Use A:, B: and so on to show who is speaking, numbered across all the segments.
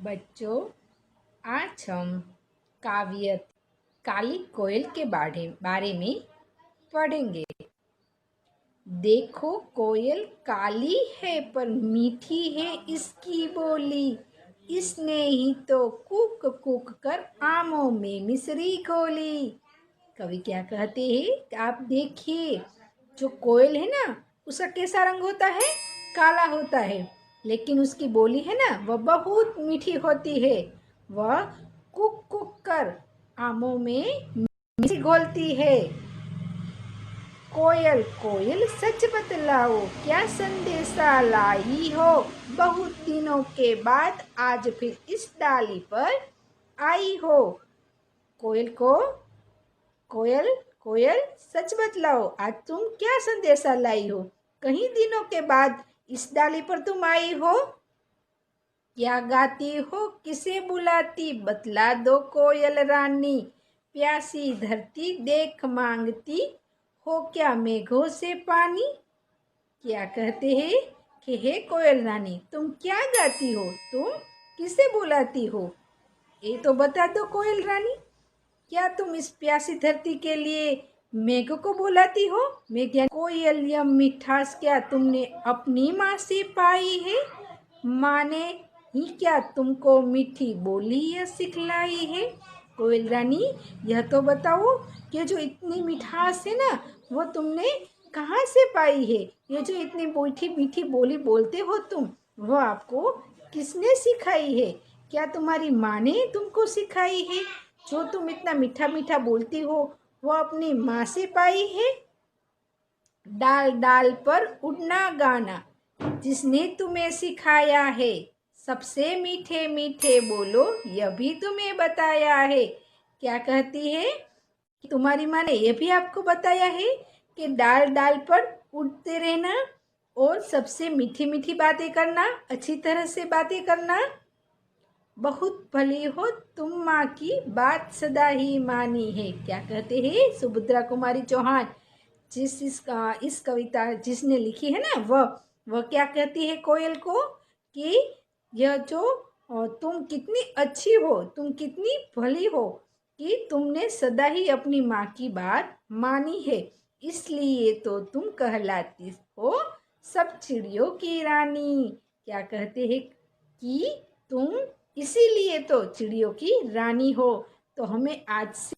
A: बच्चों, आज हम काव्य काली कोयल के बारे में पढ़ेंगे। देखो, कोयल काली है पर मीठी है इसकी बोली। इसने ही तो कूक कूक कर आमों में मिश्री घोली। कवि क्या कहते हैं, आप देखिए, जो कोयल है ना, उसका कैसा रंग होता है? काला होता है, लेकिन उसकी बोली है ना, वह बहुत मीठी होती है। वह कुक कुक कर आमों में मिश्री घोलती है। कोयल कोयल सच बतलाओ, क्या संदेशा लाई हो? बहुत दिनों के बाद आज फिर इस डाली पर आई हो। कोयल को कोयल कोयल सच बतलाओ, आज तुम क्या संदेशा लाई हो? कहीं दिनों के बाद इस डाली पर तुम आई हो। क्या गाती हो, किसे बुलाती, बतला दो कोयल रानी। प्यासी धरती देख मांगती हो, क्या मेघों से पानी? क्या कहते हैं कि हे कोयल रानी, तुम क्या गाती हो, तुम किसे बुलाती हो? ये तो बता दो कोयल रानी। क्या तुम इस प्यासी धरती के लिए मेघ को बुलाती हो? मेघ यानी कोयल, यह मिठास क्या तुमने अपनी माँ से पाई है? माँ ने ही क्या तुमको मीठी बोली यह सिखलाई है? कोयल रानी, यह तो बताओ कि जो इतनी मिठास है ना, वो तुमने कहाँ से पाई है? ये जो इतनी मीठी मीठी बोली बोलते हो तुम, वो आपको किसने सिखाई है? क्या तुम्हारी माँ ने तुमको सिखाई है? जो तुम इतना मीठा मीठा बोलती हो, वो अपनी माँ से पाई है? डाल डाल पर उड़ना गाना जिसने तुम्हें सिखाया है, सबसे मीठे मीठे बोलो यह भी तुम्हें बताया है। क्या कहती है कि तुम्हारी माँ ने यह भी आपको बताया है कि डाल डाल पर उड़ते रहना और सबसे मीठी मीठी बातें करना, अच्छी तरह से बातें करना। बहुत भली हो तुम, माँ की बात सदा ही मानी है। क्या कहते हैं सुभद्रा कुमारी चौहान, इस कविता जिसने लिखी है ना, वह क्या कहती है कोयल को कि यह जो तुम कितनी अच्छी हो, तुम कितनी भली हो कि तुमने सदा ही अपनी माँ की बात मानी है, इसलिए तो तुम कहलाती हो सब चिड़ियों की रानी। क्या कहते हैं कि तुम इसीलिए तो चिड़ियों की रानी हो। तो हमें आज से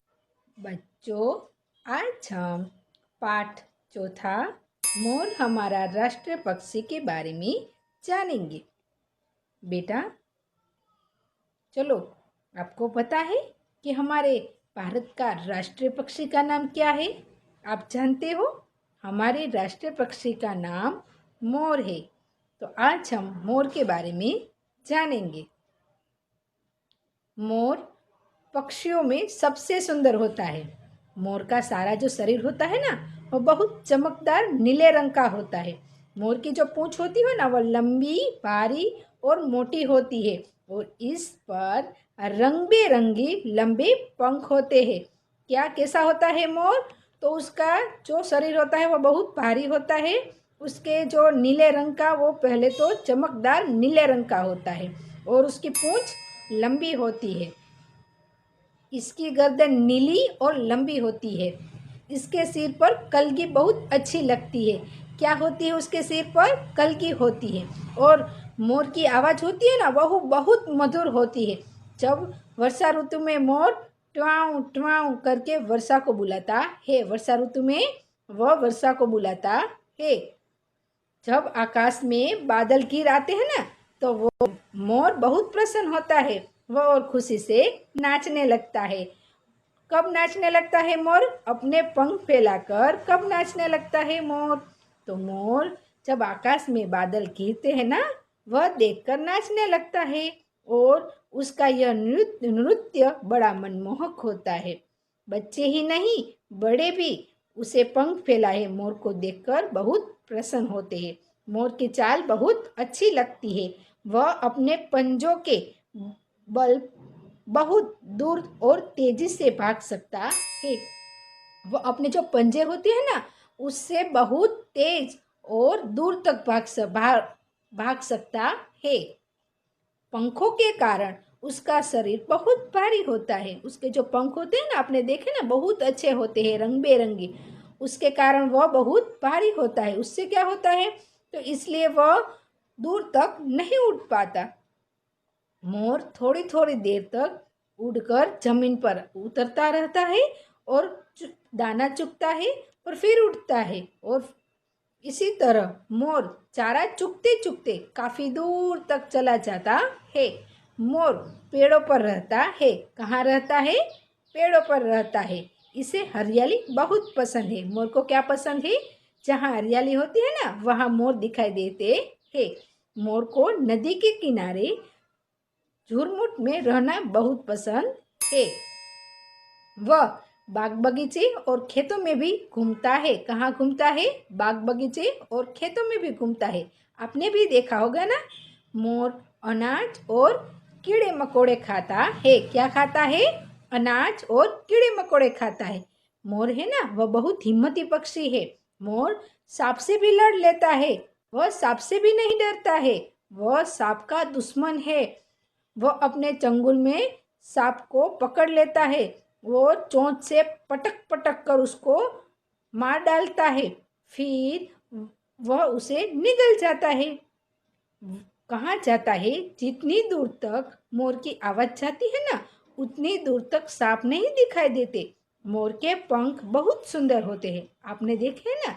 A: बच्चों, आज हम पाठ चौथा मोर हमारा राष्ट्रीय पक्षी के बारे में जानेंगे। बेटा चलो, आपको पता है कि हमारे भारत का राष्ट्रीय पक्षी का नाम क्या है? आप जानते हो? हमारे राष्ट्रीय पक्षी का नाम मोर है। तो आज हम मोर के बारे में जानेंगे। मोर पक्षियों में सबसे सुंदर होता है। मोर का सारा जो शरीर होता है ना, वो बहुत चमकदार नीले रंग का होता है। मोर की जो पूंछ होती है ना, वो लंबी, भारी और मोटी होती है और इस पर रंग बेरंगी लंबे पंख होते हैं। क्या कैसा होता है मोर? तो उसका जो शरीर होता है वो बहुत भारी होता है। उसके जो नीले रंग का, वो पहले तो चमकदार नीले रंग का होता है और उसकी पूंछ लंबी होती है। इसकी गर्दन नीली और लंबी होती है। इसके सिर पर कलगी बहुत अच्छी लगती है। क्या होती है उसके सिर पर? कलगी होती है। और मोर की आवाज़ होती है ना, वह बहुत मधुर होती है। जब वर्षा ऋतु में मोर ट्वाऊ ट्वाऊ करके वर्षा को बुलाता है, वर्षा ऋतु में वह वर्षा को बुलाता है। जब आकाश में बादल घिर आते हैं ना, तो वो मोर बहुत प्रसन्न होता है, वह और खुशी से नाचने लगता है। कब नाचने लगता है मोर? अपने पंख फैलाकर कब नाचने लगता है मोर? तो मोर जब आकाश में बादल घिरते हैं ना, वह देखकर नाचने लगता है और उसका यह नृत्य बड़ा मनमोहक होता है। बच्चे ही नहीं, बड़े भी उसे पंख फैलाए मोर को देखकर बहुत प्रसन्न होते हैं। मोर की चाल बहुत अच्छी लगती है। वह अपने पंजों के बल बहुत दूर और तेजी से भाग सकता है। वो अपने जो पंजे होते हैं ना, उससे बहुत तेज और दूर तक भाग सकता है। पंखों के कारण उसका शरीर बहुत भारी होता है। उसके जो पंख होते हैं ना, आपने देखे ना, बहुत अच्छे होते हैं, रंग बेरंगे। उसके कारण वह बहुत भारी होता है। उससे क्या होता है, तो इसलिए वह दूर तक नहीं उड़ पाता। मोर थोड़ी थोड़ी देर तक उड़कर जमीन पर उतरता रहता है और दाना चुगता है और फिर उड़ता है। और इसी तरह मोर चारा चुगते चुगते काफी दूर तक चला जाता है। मोर पेड़ों पर रहता है। कहाँ रहता है? पेड़ों पर रहता है। इसे हरियाली बहुत पसंद है। मोर को क्या पसंद है? जहाँ हरियाली होती है ना, वहाँ मोर दिखाई देते हैं। मोर को नदी के किनारे झुरमुट में रहना बहुत पसंद है। वह बाग बगीचे और खेतों में भी घूमता है। कहाँ घूमता है? बाग बगीचे और खेतों में भी घूमता है। आपने भी देखा होगा ना, मोर अनाज और कीड़े मकोड़े खाता है। क्या खाता है? अनाज और कीड़े मकोड़े खाता है। मोर है ना, वह बहुत हिम्मती पक्षी है। मोर सांप से भी लड़ लेता है। वह सांप से भी नहीं डरता है। वह सांप का दुश्मन है। वह अपने चंगुल में सांप को पकड़ लेता है। वो चोंच से पटक पटक कर उसको मार डालता है। फिर वह उसे निगल जाता है। कहाँ जाता है? जितनी दूर तक मोर की आवाज जाती है ना, उतनी दूर तक सांप नहीं दिखाई देते। मोर के पंख बहुत सुंदर होते हैं। आपने देखे हैं ना?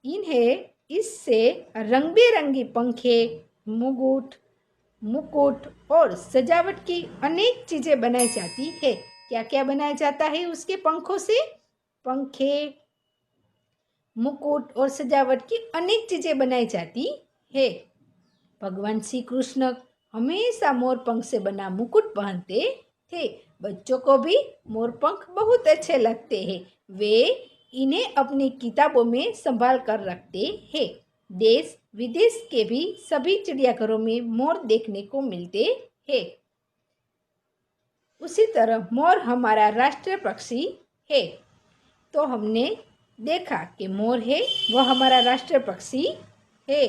A: इन्हें इससे रंग बिरंगी पंखे, मुकुट मुकुट और सजावट की अनेक चीजें बनाई जाती है। क्या क्या बनाया जाता है उसके पंखों से? पंखे, मुकुट और सजावट की अनेक चीजें बनाई जाती है। भगवान श्री कृष्ण हमेशा मोर पंख से बना मुकुट पहनते थे। बच्चों को भी मोर पंख बहुत अच्छे लगते हैं। वे इन्हें अपनी किताबों में संभाल कर रखते हैं। देश विदेश के भी सभी चिड़ियाघरों में मोर देखने को मिलते हैं। उसी तरह मोर हमारा राष्ट्रीय पक्षी है। तो हमने देखा कि मोर है, वह हमारा राष्ट्रीय पक्षी है।